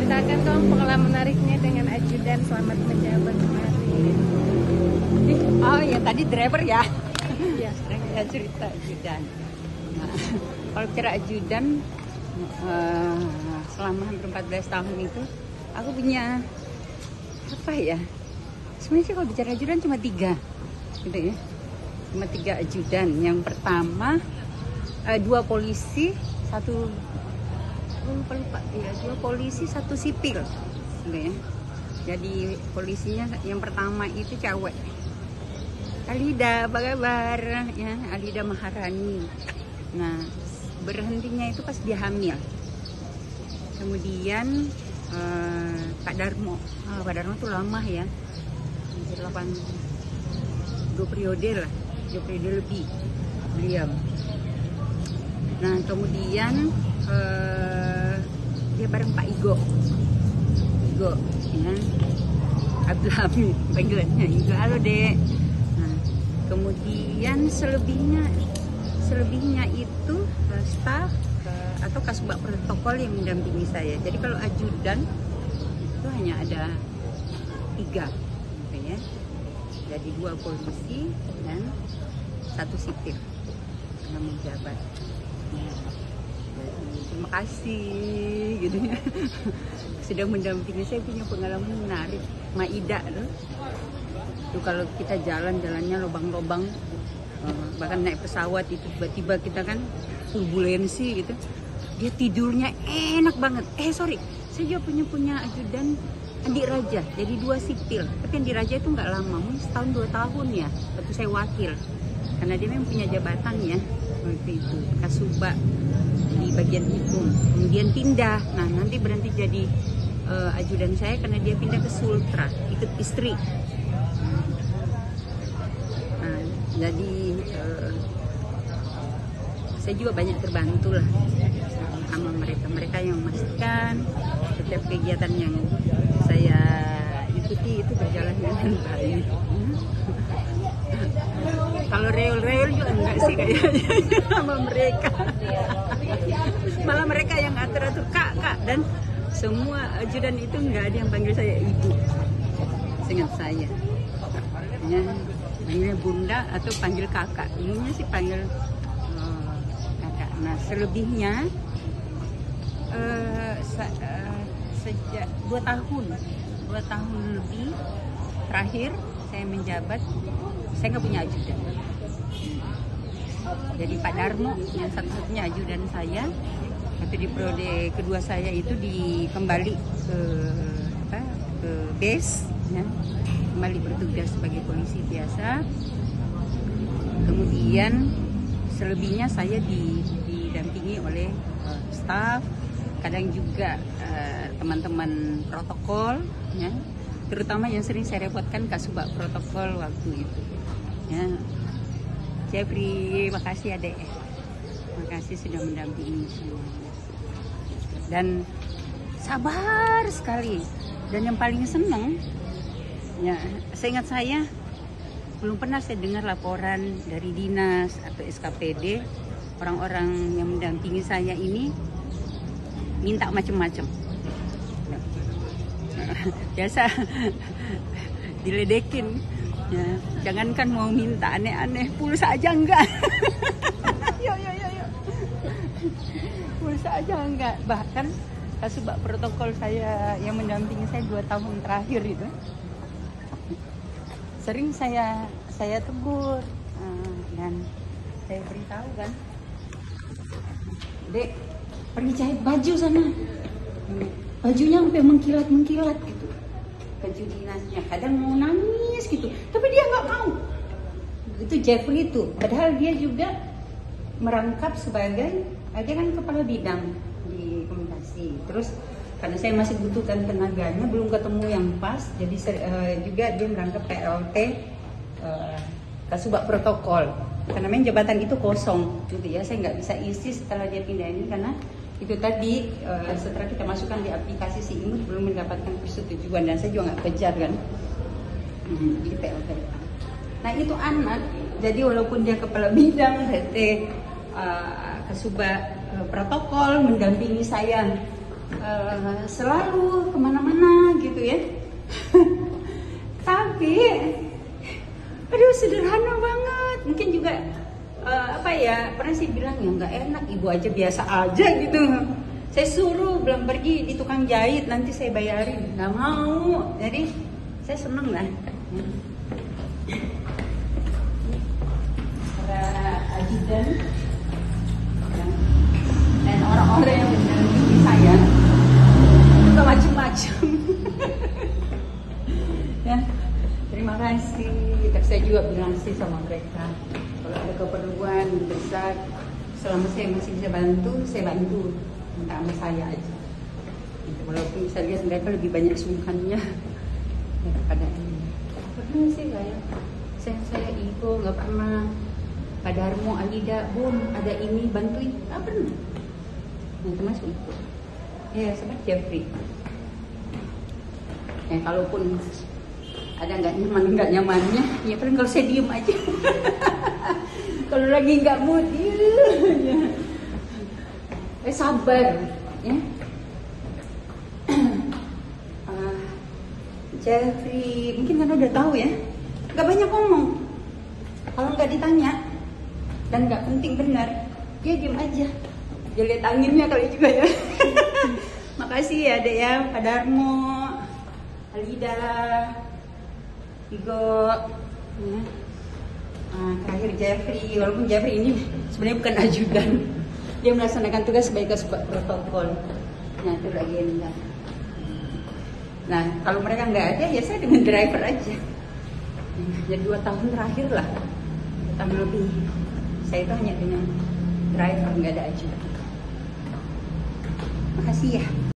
ceritakan dong pengalaman menariknya dengan ajudan selamat menjabat kemarin. Oh ya tadi driver ya. Iya. Saya cerita ajudan. Nah, kalau bicara ajudan selama hampir 14 tahun itu aku punya apa ya? Sebenarnya sih kalau bicara ajudan cuma 3 gitu ya. Cuma 3 ajudan. Yang pertama 2 polisi, 1 lupa ya, 2 polisi 1 sipil gitu ya. Jadi polisinya yang pertama itu cewek, Alida, apa kabar ya, Alida Maharani. Nah berhentinya itu pas dia hamil. Kemudian Pak Darmo, Pak Darmo tuh lama ya, 2 periode lah, 2 periode lebih beliau. Nah kemudian dia bareng Pak Igo ya, Abdul Hamid panggilannya Igo. Halo dek. Nah kemudian selebihnya itu staf atau kasubag protokol yang mendampingi saya. Jadi kalau ajudan itu hanya ada 3 gitu ya. Jadi 2 polisi dan 1 sipil yang menjabat. Ya. Jadi, terima kasih gitu ya. Sudah mendampingi. Saya punya pengalaman menarik. Maida loh. Itu kalau kita jalannya lubang-lubang, bahkan naik pesawat itu tiba-tiba kita kan turbulensi gitu. Dia tidurnya enak banget. Saya juga punya ajudan Andi Raja. Jadi 2 sipil. Tapi Andi Raja itu nggak lama, mungkin setahun 2 tahun ya. Waktu saya wakil. Karena dia memang punya jabatan ya waktu itu, kasubag di bagian hukum. Kemudian pindah. Nah nanti berhenti jadi ajudan saya karena dia pindah ke Sultra, ikut istri. Nah, jadi saya juga banyak terbantu lah sama mereka yang memastikan setiap kegiatan yang saya ikuti itu berjalan dengan baik. Kalau reol juga enggak sih kayaknya sama mereka. Malah mereka yang atur-atur kak dan semua ajudan itu enggak ada yang panggil saya ibu. Seingat saya. Ya, panggilnya bunda atau panggil kakak. Umumnya sih panggil kakak. Nah selebihnya sejak 2 tahun lebih terakhir saya menjabat, saya nggak punya ajudan. Jadi Pak Darmo yang satu-satunya ajudan saya. Tapi di periode kedua saya itu kembali ke base, ya, kembali bertugas sebagai polisi biasa. Kemudian selebihnya saya didampingi oleh staf, kadang juga teman-teman protokol, ya. Terutama yang sering saya repotkan kasubag protokol waktu itu. Ya. Jeffrey, makasih adek. Makasih sudah mendampingi semuanya. Dan sabar sekali. Dan yang paling senang, ya, seingat saya belum pernah saya dengar laporan dari dinas atau SKPD orang-orang yang mendampingi saya ini minta macam-macam. Biasa diledekin, ya, jangankan mau minta aneh-aneh, pulsa aja enggak. Yo. Pulsa aja enggak. Bahkan kasubag protokol saya yang mendampingi saya 2 tahun terakhir itu sering saya tegur dan saya beritahu kan, dek pergi jahit baju sana, bajunya sampai mengkilat gitu, baju dinasnya. Kadang mau nangis gitu, tapi dia nggak mau. Itu Jeffrey itu, padahal dia juga merangkap sebagai, dia kan kepala bidang di komunikasi. Terus karena saya masih butuhkan tenaganya, belum ketemu yang pas, jadi juga dia merangkap PLT kasubag protokol. Karena memang jabatan itu kosong, gitu ya. Saya nggak bisa isi setelah dia pindah ini karena itu tadi setelah kita masukkan di aplikasi si Imut belum mendapatkan persetujuan dan saya juga nggak kejar kan di PLT. Nah itu anak, jadi walaupun dia kepala bidang PT kasubag protokol mendampingi saya selalu kemana-mana gitu ya. Tapi aduh sederhana banget. Mungkin juga apa ya, pernah sih bilang ya nggak enak, ibu aja biasa aja gitu. Saya suruh belum pergi di tukang jahit, nanti saya bayarin, nggak mau. Jadi saya seneng lah. Para ajudan dan orang-orang yang mendampingi saya juga macam-macam. Ya, terima kasih. Tapi saya juga bilang sih sama mereka, kalau ada keperluan mendesak, selama saya masih bisa bantu, saya bantu. Minta sama saya aja. Walaupun saya lihat mereka lebih banyak sungkannya daripada ini. Pernah sih kayak saya Iko nggak pernah. Pak Darmo, Alida, Bun, ada ini bantuin, nggak pernah. Nah, termasuk Iko. Ya, sama Jeffrey. Ya, kalaupun ada nggak nyamannya, ya paling kalau saya diem aja. Kalau lagi nggak mood, ya. Sabar, ya. Jeffrey, mungkin kan udah tahu ya, nggak banyak ngomong. Kalau nggak ditanya dan nggak penting benar, dia diem aja. Dia lihat anginnya kali juga ya. Makasih ya Dek ya, Pak Darmo, Alida, Igo, ya. Terakhir Jeffrey, walaupun Jeffrey ini sebenarnya bukan ajudan, dia melaksanakan tugas sebagai kasubag protokol, ngatur agenda. Nah, kalau mereka nggak ada, ya saya dengan driver aja. Jadi 2 tahun terakhir lah, 2 tahun lebih, saya itu hanya dengan driver, nggak ada ajudan. Makasih ya.